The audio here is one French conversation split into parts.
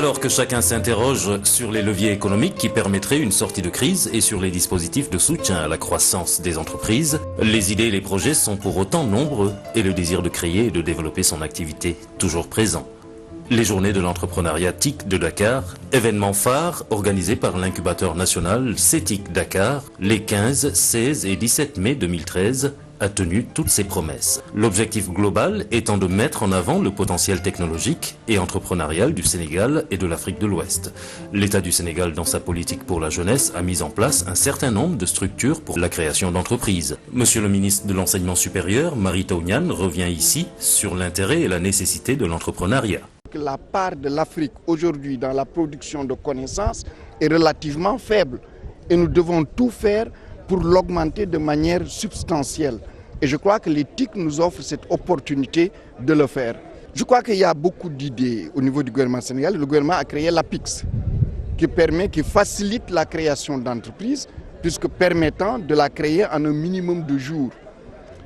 Alors que chacun s'interroge sur les leviers économiques qui permettraient une sortie de crise et sur les dispositifs de soutien à la croissance des entreprises, les idées et les projets sont pour autant nombreux et le désir de créer et de développer son activité toujours présent. Les journées de l'entrepreneuriat TIC de Dakar, événement phare organisé par l'incubateur national CETIC Dakar, les 15, 16 et 17 mai 2013, a tenu toutes ses promesses. L'objectif global étant de mettre en avant le potentiel technologique et entrepreneurial du Sénégal et de l'Afrique de l'Ouest. L'État du Sénégal, dans sa politique pour la jeunesse, a mis en place un certain nombre de structures pour la création d'entreprises. Monsieur le ministre de l'Enseignement supérieur, Mary Teuw Niane, revient ici sur l'intérêt et la nécessité de l'entrepreneuriat. La part de l'Afrique aujourd'hui dans la production de connaissances est relativement faible et nous devons tout faire pour l'augmenter de manière substantielle. Et je crois que les TIC nous offrent cette opportunité de le faire. Je crois qu'il y a beaucoup d'idées au niveau du gouvernement sénégalais. Le gouvernement a créé l'APIX, qui facilite la création d'entreprises, puisque permettant de la créer en un minimum de jours.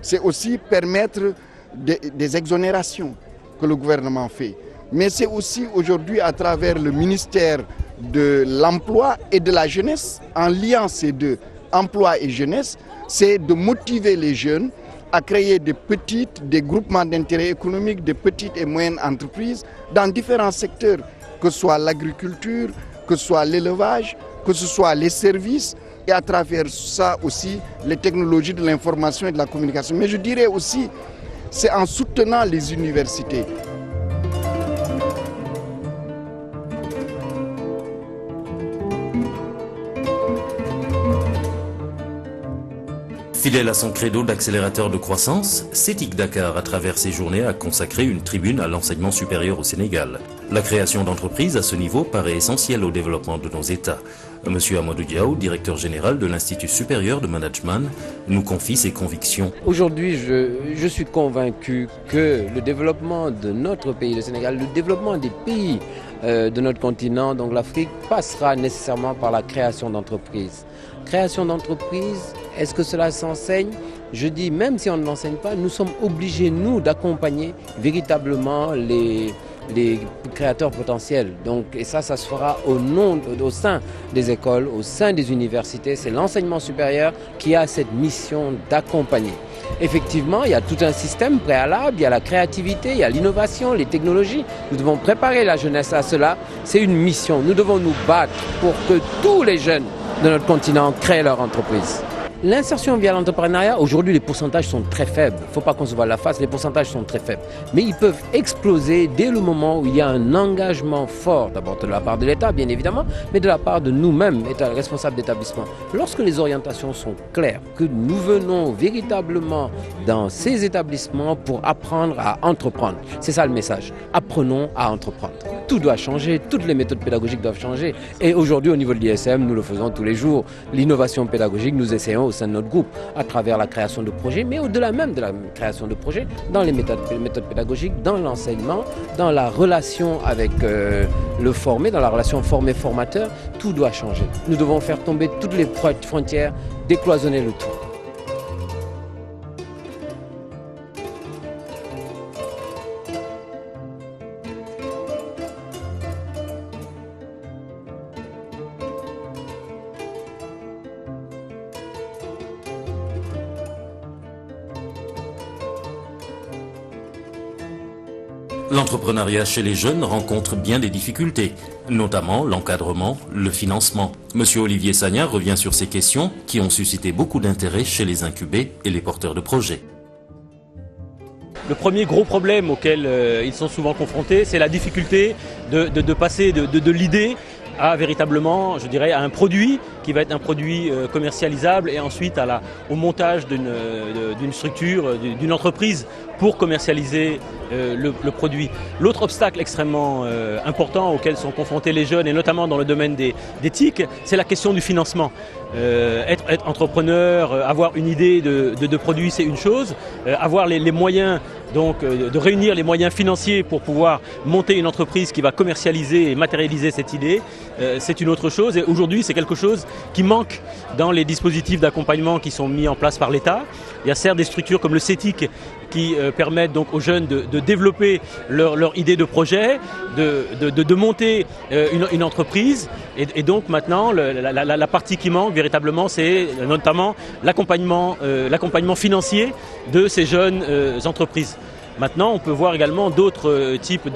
C'est aussi permettre des exonérations que le gouvernement fait. Mais c'est aussi aujourd'hui à travers le ministère de l'Emploi et de la Jeunesse, en liant ces deux, emploi et jeunesse, c'est de motiver les jeunes à créer des groupements d'intérêt économique, des petites et moyennes entreprises dans différents secteurs, que ce soit l'agriculture, que ce soit l'élevage, que ce soit les services et à travers ça aussi les technologies de l'information et de la communication. Mais je dirais aussi, c'est en soutenant les universités. Fidèle à son credo d'accélérateur de croissance, CETIC Dakar, à travers ses journées, a consacré une tribune à l'enseignement supérieur au Sénégal. La création d'entreprises à ce niveau paraît essentielle au développement de nos États. Monsieur Amadou Diaw, directeur général de l'Institut supérieur de management, nous confie ses convictions. Aujourd'hui, je suis convaincu que le développement de notre pays, le Sénégal, le développement des pays de notre continent, donc l'Afrique, passera nécessairement par la création d'entreprises. Création d'entreprises, est-ce que cela s'enseigne? Je dis, même si on ne l'enseigne pas, nous sommes obligés, nous, d'accompagner véritablement les créateurs potentiels. Donc, et ça se fera au sein des écoles, au sein des universités. C'est l'enseignement supérieur qui a cette mission d'accompagner. Effectivement, il y a tout un système préalable, il y a la créativité, il y a l'innovation, les technologies. Nous devons préparer la jeunesse à cela. C'est une mission. Nous devons nous battre pour que tous les jeunes de notre continent créent leur entreprise. L'insertion via l'entrepreneuriat, aujourd'hui les pourcentages sont très faibles. Il ne faut pas qu'on se voile la face, les pourcentages sont très faibles. Mais ils peuvent exploser dès le moment où il y a un engagement fort, d'abord de la part de l'État bien évidemment, mais de la part de nous-mêmes, État responsables d'établissement. Lorsque les orientations sont claires, que nous venons véritablement dans ces établissements pour apprendre à entreprendre. C'est ça le message. Apprenons à entreprendre. Tout doit changer, toutes les méthodes pédagogiques doivent changer. Et aujourd'hui au niveau de l'ISM, nous le faisons tous les jours. L'innovation pédagogique, nous essayons au sein de notre groupe à travers la création de projets, mais au-delà même de la création de projets, dans les méthodes pédagogiques, dans l'enseignement, dans la relation avec le formé, dans la relation formé-formateur, tout doit changer. Nous devons faire tomber toutes les frontières, décloisonner le tout. L'entrepreneuriat chez les jeunes rencontre bien des difficultés, notamment l'encadrement, le financement. Monsieur Olivier Sagna revient sur ces questions qui ont suscité beaucoup d'intérêt chez les incubés et les porteurs de projets. Le premier gros problème auquel ils sont souvent confrontés, c'est la difficulté de passer de l'idée à véritablement, je dirais, à un produit qui va être un produit commercialisable et ensuite au montage d'une structure, d'une entreprise pour commercialiser le produit. L'autre obstacle extrêmement important auquel sont confrontés les jeunes, et notamment dans le domaine des TIC, c'est la question du financement. Être entrepreneur, avoir une idée de produit, c'est une chose. Avoir les moyens, donc de réunir les moyens financiers pour pouvoir monter une entreprise qui va commercialiser et matérialiser cette idée, c'est une autre chose. Et aujourd'hui, c'est quelque chose qui manque dans les dispositifs d'accompagnement qui sont mis en place par l'État. Il y a certes des structures comme le CETIC qui permettent donc aux jeunes de développer leur idée de projet, de monter une entreprise. Et donc maintenant, la partie qui manque véritablement, c'est notamment l'accompagnement financier de ces jeunes entreprises. Maintenant, on peut voir également d'autres types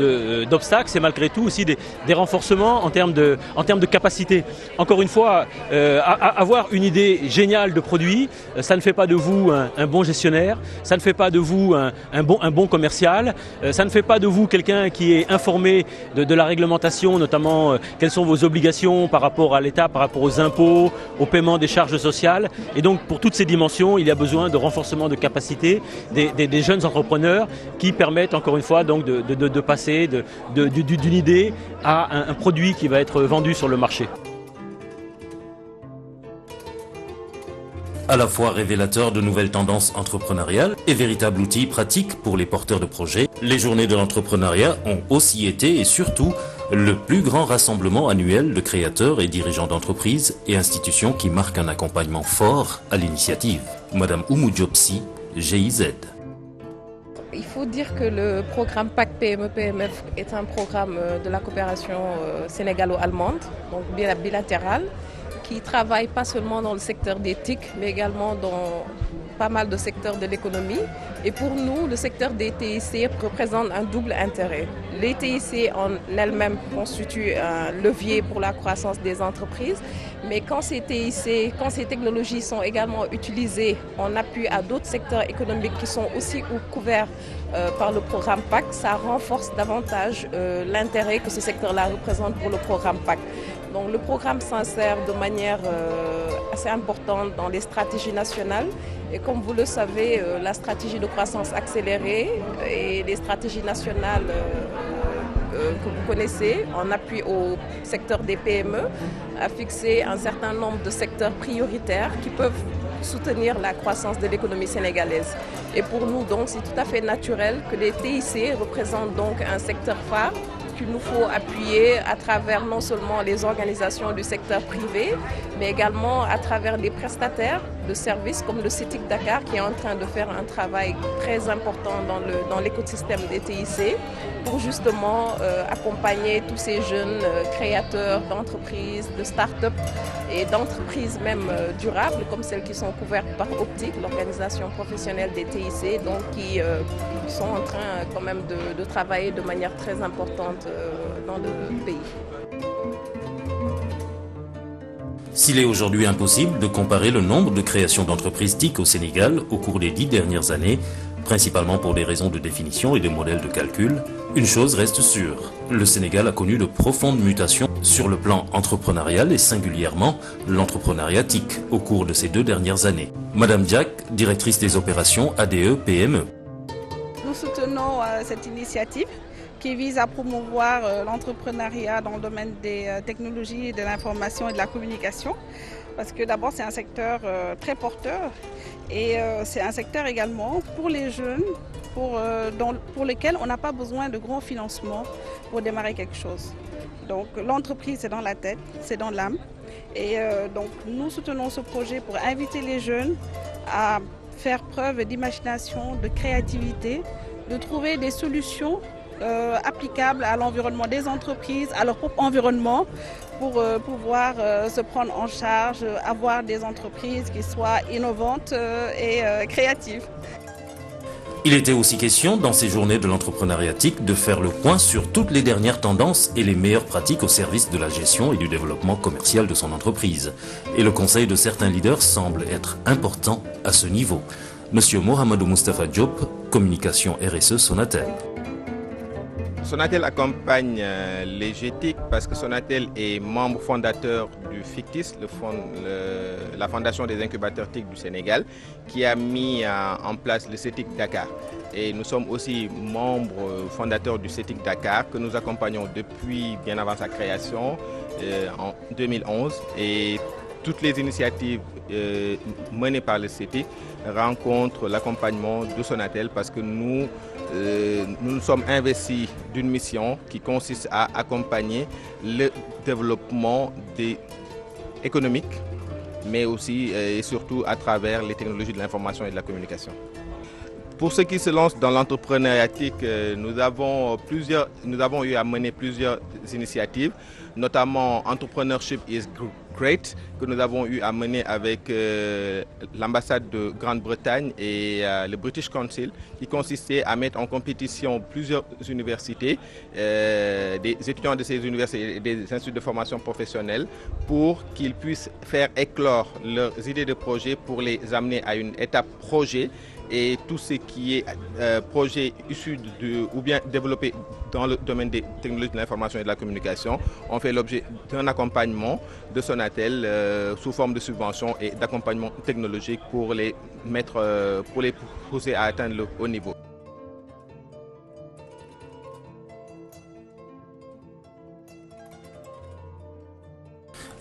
d'obstacles. C'est malgré tout aussi des renforcements en termes de capacité. Encore une fois, avoir une idée géniale de produit, ça ne fait pas de vous un bon gestionnaire, ça ne fait pas de vous un bon commercial, ça ne fait pas de vous quelqu'un qui est informé de la réglementation, notamment quelles sont vos obligations par rapport à l'État, par rapport aux impôts, au paiement des charges sociales. Et donc, pour toutes ces dimensions, il y a besoin de renforcement de capacité des jeunes entrepreneurs qui permettent encore une fois donc de passer d'une idée à un produit qui va être vendu sur le marché. À la fois révélateur de nouvelles tendances entrepreneuriales et véritable outil pratique pour les porteurs de projets, les journées de l'entrepreneuriat ont aussi été et surtout le plus grand rassemblement annuel de créateurs et dirigeants d'entreprises et institutions qui marquent un accompagnement fort à l'initiative. Madame Oumou Diopsi, GIZ. Il faut dire que le programme PAC PME-PMF est un programme de la coopération sénégalo-allemande, donc bilatérale, qui travaille pas seulement dans le secteur des TIC, mais également dans pas mal de secteurs de l'économie. Et pour nous, le secteur des TIC représente un double intérêt. Les TIC en elles-mêmes constituent un levier pour la croissance des entreprises, mais quand ces TIC, quand ces technologies sont également utilisées en appui à d'autres secteurs économiques qui sont aussi couverts par le programme PAC, ça renforce davantage l'intérêt que ce secteur-là représente pour le programme PAC. Donc le programme s'insère de manière assez importante dans les stratégies nationales. Et comme vous le savez, la stratégie de croissance accélérée et les stratégies nationales que vous connaissez en appui au secteur des PME a fixé un certain nombre de secteurs prioritaires qui peuvent soutenir la croissance de l'économie sénégalaise. Et pour nous, donc, c'est tout à fait naturel que les TIC représentent donc un secteur phare qu'il nous faut appuyer à travers non seulement les organisations du secteur privé, mais également à travers des prestataires de services comme le CETIC Dakar qui est en train de faire un travail très important dans l'écosystème des TIC pour justement accompagner tous ces jeunes créateurs d'entreprises, de start-up et d'entreprises même durables comme celles qui sont couvertes par Optique, l'organisation professionnelle des TIC, donc qui sont en train quand même de travailler de manière très importante dans le pays. S'il est aujourd'hui impossible de comparer le nombre de créations d'entreprises TIC au Sénégal au cours des 10 dernières années, principalement pour des raisons de définition et de modèles de calcul, une chose reste sûre. Le Sénégal a connu de profondes mutations sur le plan entrepreneurial et singulièrement l'entrepreneuriat TIC au cours de ces 2 dernières années. Madame Diack, directrice des opérations ADE PME. Nous soutenons cette initiative qui vise à promouvoir l'entrepreneuriat dans le domaine des technologies, de l'information et de la communication. Parce que d'abord, c'est un secteur très porteur et c'est un secteur également pour les jeunes, pour lesquels on n'a pas besoin de grands financements pour démarrer quelque chose. Donc l'entreprise, c'est dans la tête, c'est dans l'âme. Et donc nous soutenons ce projet pour inviter les jeunes à faire preuve d'imagination, de créativité, de trouver des solutions applicables à l'environnement des entreprises, à leur propre environnement, pour pouvoir se prendre en charge, avoir des entreprises qui soient innovantes et créatives. Il était aussi question dans ces journées de l'entrepreneuriat TIC de faire le point sur toutes les dernières tendances et les meilleures pratiques au service de la gestion et du développement commercial de son entreprise. Et le conseil de certains leaders semble être important à ce niveau. Monsieur Mohamedou Moustapha Diop, communication RSE Sonatel. Sonatel accompagne les GTIC parce que Sonatel est membre fondateur du FICTIS, la fondation des incubateurs TIC du Sénégal, qui a mis en place le CETIC Dakar. Et nous sommes aussi membres fondateurs du CETIC Dakar que nous accompagnons depuis bien avant sa création en 2011. Et toutes les initiatives menées par le CETIC rencontrent l'accompagnement de Sonatel parce que nous nous sommes investis d'une mission qui consiste à accompagner le développement économique, mais aussi et surtout à travers les technologies de l'information et de la communication. Pour ceux qui se lancent dans l'entrepreneuriat, nous avons eu à mener plusieurs initiatives, notamment Entrepreneurship is Great, que nous avons eu à mener avec l'ambassade de Grande-Bretagne et le British Council, qui consistait à mettre en compétition plusieurs universités, des étudiants de ces universités et des instituts de formation professionnelle, pour qu'ils puissent faire éclore leurs idées de projet pour les amener à une étape projet. Et tout ce qui est projet issu ou bien développé dans le domaine des technologies de l'information et de la communication ont fait l'objet d'un accompagnement de Sonatel sous forme de subventions et d'accompagnement technologique pour les pousser à atteindre le haut niveau.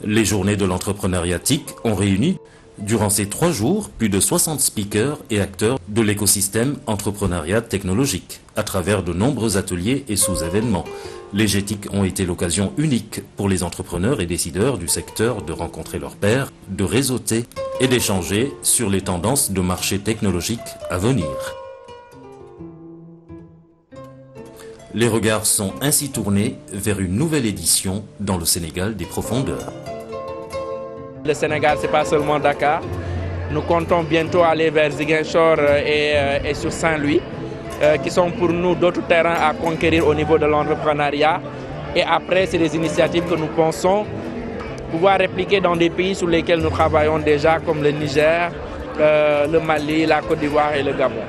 Les journées de l'entrepreneuriat TIC ont réuni durant ces 3 jours, plus de 60 speakers et acteurs de l'écosystème entrepreneuriat technologique, à travers de nombreux ateliers et sous-événements. Les GTIC ont été l'occasion unique pour les entrepreneurs et décideurs du secteur de rencontrer leurs pairs, de réseauter et d'échanger sur les tendances de marché technologique à venir. Les regards sont ainsi tournés vers une nouvelle édition dans le Sénégal des profondeurs. Le Sénégal, ce n'est pas seulement Dakar. Nous comptons bientôt aller vers Ziguinchor et sur Saint-Louis, qui sont pour nous d'autres terrains à conquérir au niveau de l'entrepreneuriat. Et après, c'est des initiatives que nous pensons pouvoir répliquer dans des pays sur lesquels nous travaillons déjà, comme le Niger, le Mali, la Côte d'Ivoire et le Gabon.